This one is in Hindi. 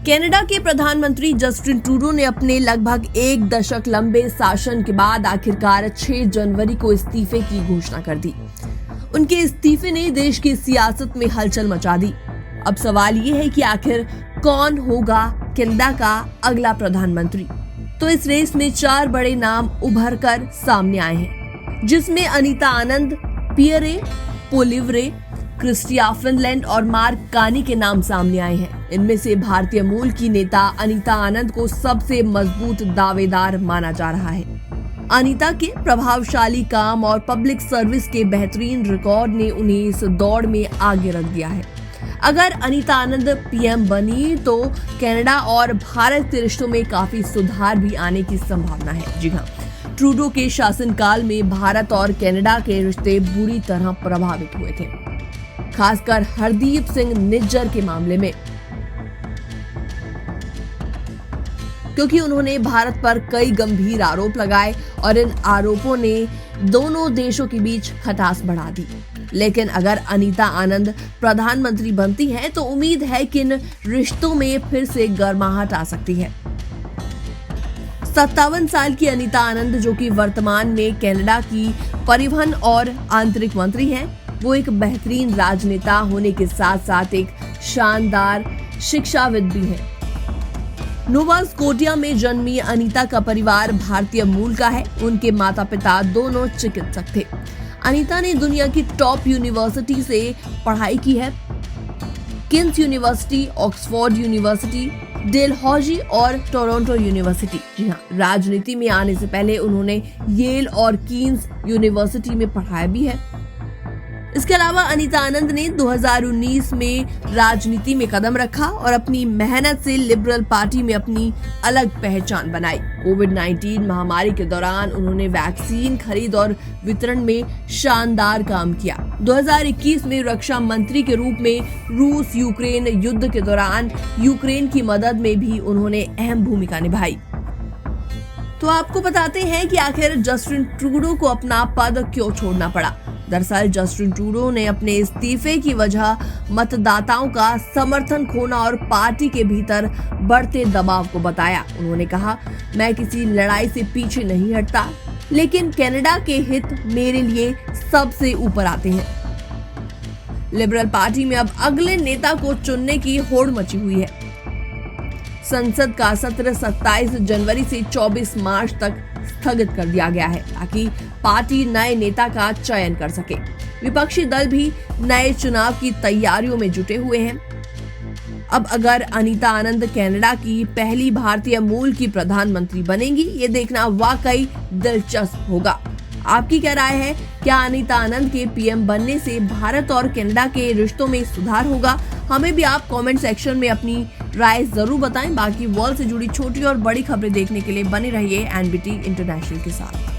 कनाडा के प्रधानमंत्री जस्टिन ट्रूडो ने अपने लगभग 1 दशक लंबे शासन के बाद आखिरकार 6 जनवरी को इस्तीफे की घोषणा कर दी। उनके इस्तीफे ने देश की सियासत में हलचल मचा दी। अब सवाल ये है कि आखिर कौन होगा कनाडा का अगला प्रधानमंत्री। तो इस रेस में 4 बड़े नाम उभर कर सामने आए हैं, जिसमें अनीता आनंद, पियरे पोलिवरे, क्रिस्टिया फिनलैंड और मार्क कार्नी के नाम सामने आए हैं। इनमें से भारतीय मूल की नेता अनीता आनंद को सबसे मजबूत दावेदार माना जा रहा है। अनीता के प्रभावशाली काम और पब्लिक सर्विस के बेहतरीन रिकॉर्ड ने उन्हें इस दौड़ में आगे रख दिया है। अगर अनीता आनंद पीएम बनी तो कनाडा और भारत के रिश्तों में काफी सुधार भी आने की संभावना है। जी हाँ, ट्रूडो के शासनकाल में भारत और कनाडा के रिश्ते बुरी तरह प्रभावित हुए थे, खासकर हरदीप सिंह निज्जर के मामले में, क्योंकि उन्होंने भारत पर कई गंभीर आरोप लगाए और इन आरोपों ने दोनों देशों के बीच खटास बढ़ा दी। लेकिन अगर अनीता आनंद प्रधानमंत्री बनती हैं तो उम्मीद है कि इन रिश्तों में फिर से गर्माहट आ सकती है। 57 साल की अनीता आनंद, जो कि वर्तमान में कनाडा की परिवहन और आंतरिक मंत्री हैं, वो एक बेहतरीन राजनेता होने के साथ साथ एक शानदार शिक्षाविद भी हैं। नोवा स्कोटिया में जन्मी अनीता का परिवार भारतीय मूल का है। उनके माता पिता दोनों चिकित्सक थे। अनीता ने दुनिया की टॉप यूनिवर्सिटी से पढ़ाई की है, Kings university, Oxford university, Dalhousie और टोरंटो यूनिवर्सिटी। जी हाँ, राजनीति में आने से पहले उन्होंने येल और कीन्स यूनिवर्सिटी में पढ़ाया भी है। इसके अलावा अनीता आनंद ने 2019 में राजनीति में कदम रखा और अपनी मेहनत से लिबरल पार्टी में अपनी अलग पहचान बनाई। कोविड-19 महामारी के दौरान उन्होंने वैक्सीन खरीद और वितरण में शानदार काम किया। 2021 में रक्षा मंत्री के रूप में रूस यूक्रेन युद्ध के दौरान यूक्रेन की मदद में भी उन्होंने अहम भूमिका निभाई। तो आपको बताते हैं कि आखिर जस्टिन ट्रूडो को अपना पद क्यों छोड़ना पड़ा। दरअसल जस्टिन ट्रूडो ने अपने इस्तीफे की वजह मतदाताओं का समर्थन खोना और पार्टी के भीतर बढ़ते दबाव को बताया। उन्होंने कहा, मैं किसी लड़ाई से पीछे नहीं हटता, लेकिन कनाडा के हित मेरे लिए सबसे ऊपर आते हैं। लिबरल पार्टी में अब अगले नेता को चुनने की होड़ मची हुई है। संसद का सत्र 27 जनवरी से 24 मार्च तक स्थगित कर दिया गया है, ताकि पार्टी नए नेता का चयन कर सके। विपक्षी दल भी नए चुनाव की तैयारियों में जुटे हुए हैं। अब अगर अनीता आनंद कनाडा की पहली भारतीय मूल की प्रधानमंत्री बनेंगी, ये देखना वाकई दिलचस्प होगा। आपकी क्या राय है? क्या अनीता आनंद के पीएम बनने से भारत और कनाडा के रिश्तों में सुधार होगा? हमें भी आप कमेंट सेक्शन में अपनी राय जरूर बताएं। बाकी वर्ल्ड से जुड़ी छोटी और बड़ी खबरें देखने के लिए बने रहिए एनबीटी इंटरनेशनल के साथ।